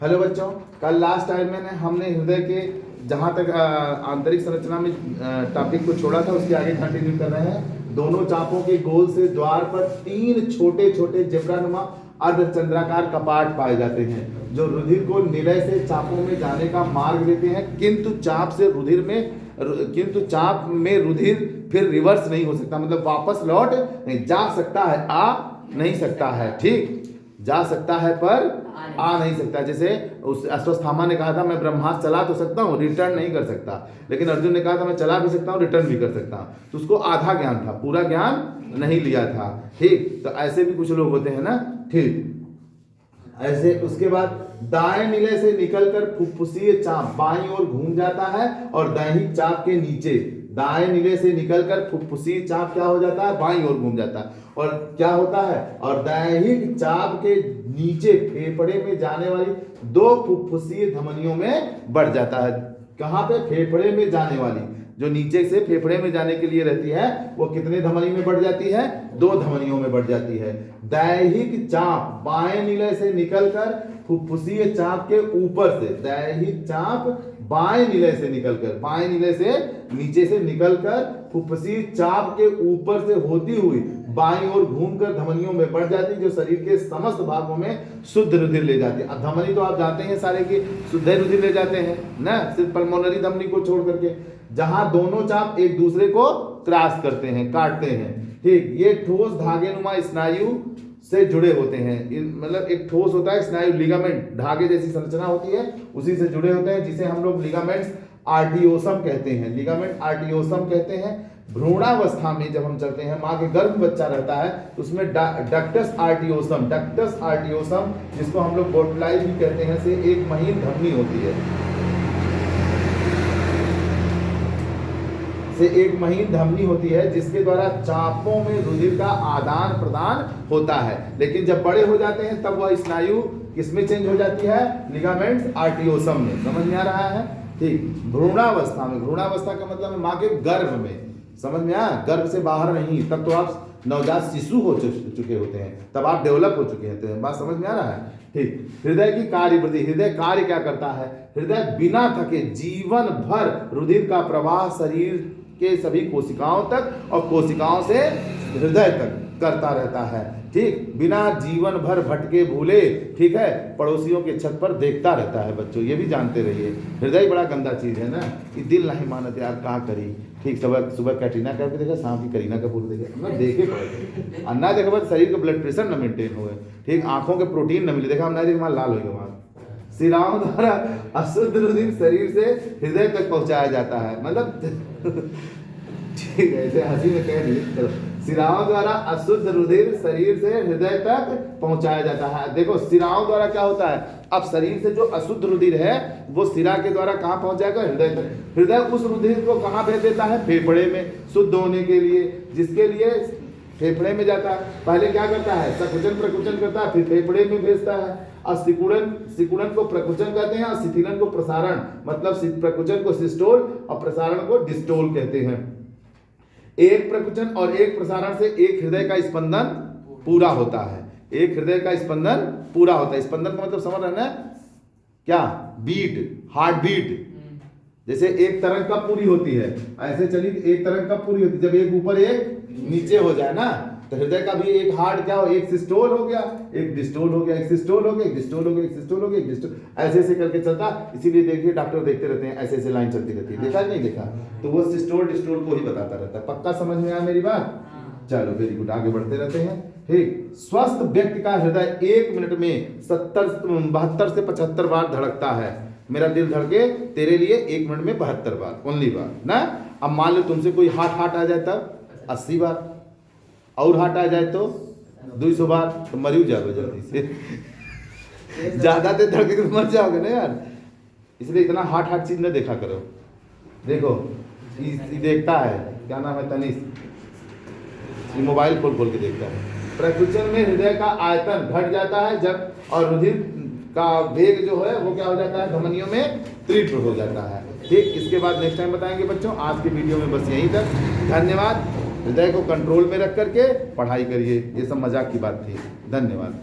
Hello बच्चों, कल last time में हमने हृदय के जहाँ तक आंतरिक संरचना में टॉपिक को छोड़ा था उसके आगे कंटिन्यू कर रहे हैं। दोनों चापों के गोल से द्वार पर 3 छोटे छोटे जेब्रानुमा अर्धचंद्राकार कपाट पाए जाते हैं जो रुधिर को निलय से चापों में जाने का मार्ग देते हैं, किंतु चाप में रुधिर फिर रिवर्स नहीं हो सकता, मतलब वापस लौट नहीं जा सकता है, आ नहीं सकता है। ठीक, जा सकता है पर आ नहीं सकता। जैसे उस अश्वत्थामा ने कहा था मैं ब्रह्मास्त्र चला तो सकता हूँ, रिटर्न नहीं कर सकता, लेकिन अर्जुन ने कहा था मैं चला भी सकता हूँ, रिटर्न भी कर सकता हूँ। तो उसको आधा ज्ञान था, पूरा ज्ञान नहीं लिया था। ठीक, तो ऐसे भी कुछ लोग होते हैं ना। ठीक, ऐसे उसके बाद दाएं निलय से निकलकर फुफ्फुसीय चाप बाईं ओर घूम जाता है और दैहिक चाप के नीचे, दाएं निलय से निकलकर फुफ्फुसीय चाप क्या हो जाता है, बाईं ओर घूम जाता है और क्या होता है, और दैहिक चाप के नीचे फेफड़े में जाने वाली 2 फुफ्फुसीय धमनियों में बढ़ जाता है। कहां पे, फेफड़े में जाने वाली, जो नीचे से फेफड़े में जाने के लिए रहती है वो कितने धमनी में बढ़ जाती है, 2 धमनियों में बढ़ जाती है। दैहिक चाप बाएं निलय से निकलकर फुफ्फुसीय चाप के ऊपर से, दैहिक चाप बाएं निलय से निकलकर, बाएं निलय से नीचे से निकलकर फुफ्फुसीय चाप के ऊपर से होती हुई बाईं ओर घूमकर धमनियों में बढ़ जाती, जो शरीर के समस्त भागों में शुद्ध रुधिर ले जाती है। धमनी तो आप जानते हैं सारे की शुद्ध रुधिर ले जाते हैं ना, सिर्फ पल्मोनरी धमनी को छोड़ करके, जहां दोनों चाप एक दूसरे को क्रॉस करते हैं, काटते हैं। ठीक, ये ठोस धागेनुमा स्नायु से जुड़े होते हैं, मतलब एक ठोस होता है स्नायु, लिगामेंट, धागे जैसी संरचना होती है उसी से जुड़े होते हैं, जिसे हम लोग लिगामेंट्स आर्टियोसम कहते हैं, लिगामेंट आर्टियोसम कहते हैं। भ्रूणावस्था में जब हम चलते हैं, माँ के गर्भ बच्चा रहता है तो उसमें डक्टस आर्टियोसम, जिसको हम लोग बोटलाई भी कहते हैं, से एक महीन धमनी होती है, से एक महीन धमनी होती है जिसके द्वारा चापों में रुधिर का आदान प्रदान होता है। लेकिन जब बड़े हो जाते हैं तब वह स्नायु किसमें चेंज हो जाती है, लिगामेंट्स आर्टियोसम में। समझ में आ रहा है? ठीक, भ्रूणावस्था में, भ्रूणावस्था का मतलब है माँ के गर्भ में, समझ में आया, गर्भ से बाहर नहीं, तब तो आप नवजात शिशु हो चुके होते हैं, तब आप डेवलप हो चुके हैं। तो बात समझ में आ रहा है? ठीक, हृदय की कार्यवृद्धि, हृदय कार्य क्या करता है, हृदय बिना थके जीवन भर रुधिर का प्रवाह शरीर के सभी कोशिकाओं तक और कोशिकाओं से हृदय तक करता रहता है। ठीक, बिना जीवन भर भटके भूले, ठीक है, पड़ोसियों के छत पर देखता रहता है। बच्चों ये भी जानते रहिए, हृदय बड़ा गंदा चीज है ना, कि दिल नहीं मानत यार, कहाँ करी। ठीक, सुबह कैटरीना कैफ देखा, शाम की करीना कपूर देखा, देखे पड़े अन्ना देखा, शरीर का ब्लड प्रेशर न मेंटेन हुए, ठीक, आंखों के प्रोटीन न मिले, देखा हम नहीं देख, लाल हो गया वहां। शिराओं द्वारा अशुद्ध रुधिर शरीर से हृदय तक पहुंचाया जाता है, मतलब ठीक है, ऐसे हंसी में कह दिए, शिराओं द्वारा अशुद्ध रुधिर शरीर से हृदय तक पहुंचाया जाता है। देखो शिराओं द्वारा क्या होता है, अब शरीर से जो अशुद्ध रुधिर है वो शिरा के द्वारा कहां पहुंच जाएगा, हृदय तक। हृदय उस रुधिर को कहां भेज देता है, फेफड़े में, शुद्ध होने के लिए, जिसके लिए फेफड़े में जाता है। पहले क्या करता है, संकुचन प्रकुचन करता है, फिर फेफड़े में भेजता है। और सिकुड़न को प्रकुचन कहते हैं और शिथिलन को प्रसारण, मतलब प्रकुचन को सिस्टोल और प्रसारण को डिस्टोल कहते हैं। एक प्रकुचन और एक प्रसारण से एक हृदय का स्पंदन पूरा होता है, एक हृदय का स्पंदन पूरा होता है। स्पंदन का मतलब समझ रहे हैं क्या, बीट, हार्ट बीट। जैसे एक तरंग कब पूरी होती है, ऐसे चली एक तरंग कब पूरी होती है, जब एक ऊपर एक नीचे हो जाए ना। तो हृदय का भी एक हार्ट क्या हो, एक सिस्टोल हो गया, एक डिस्टोल हो गया, एक सिस्टोल हो गया, एक डिस्टोल हो गया, एक सिस्टोल हो गया, एक डिस्टोल, ऐसे ऐसे करके चलता। इसीलिए देखिए डॉक्टर देखते रहते हैं, ऐसे ऐसे लाइन चलती रहती है, देखा नहीं देखा, तो वो सिस्टोल डिस्टोल को ही बताता रहता है। पक्का समझ में आया मेरी बात? चलो वेरी गुड, आगे बढ़ते रहते हैं। ठीक, स्वस्थ व्यक्ति का हृदय 1 मिनट में 72 से 75 बार धड़कता है। मेरा दिल धड़के तेरे लिए 1 मिनट में 72 बार, ओनली बार ना। अब मान लो तुमसे कोई हार्ट आ जाए तब 80 बार, और हार्ट आ जाए तो 200 बार, तो मरी जाओगे जल्दी से ज्यादा देर धड़के तो मर जाओगे ना यार। इसलिए इतना हार्ट चीज न देखा करो। देखो ये देखता है, क्या नाम है, तनिष, मोबाइल खोल के देखता है। प्रकुचन में हृदय का आयतन घट जाता है जब, और रुधिर का वेग जो है वो क्या हो जाता है, धमनियों में तीव्र हो जाता है। ठीक, इसके बाद नेक्स्ट टाइम बताएंगे बच्चों। आज के वीडियो में बस यहीं तक, धन्यवाद। हृदय को कंट्रोल में रख करके पढ़ाई करिए, ये सब मजाक की बात थी। धन्यवाद।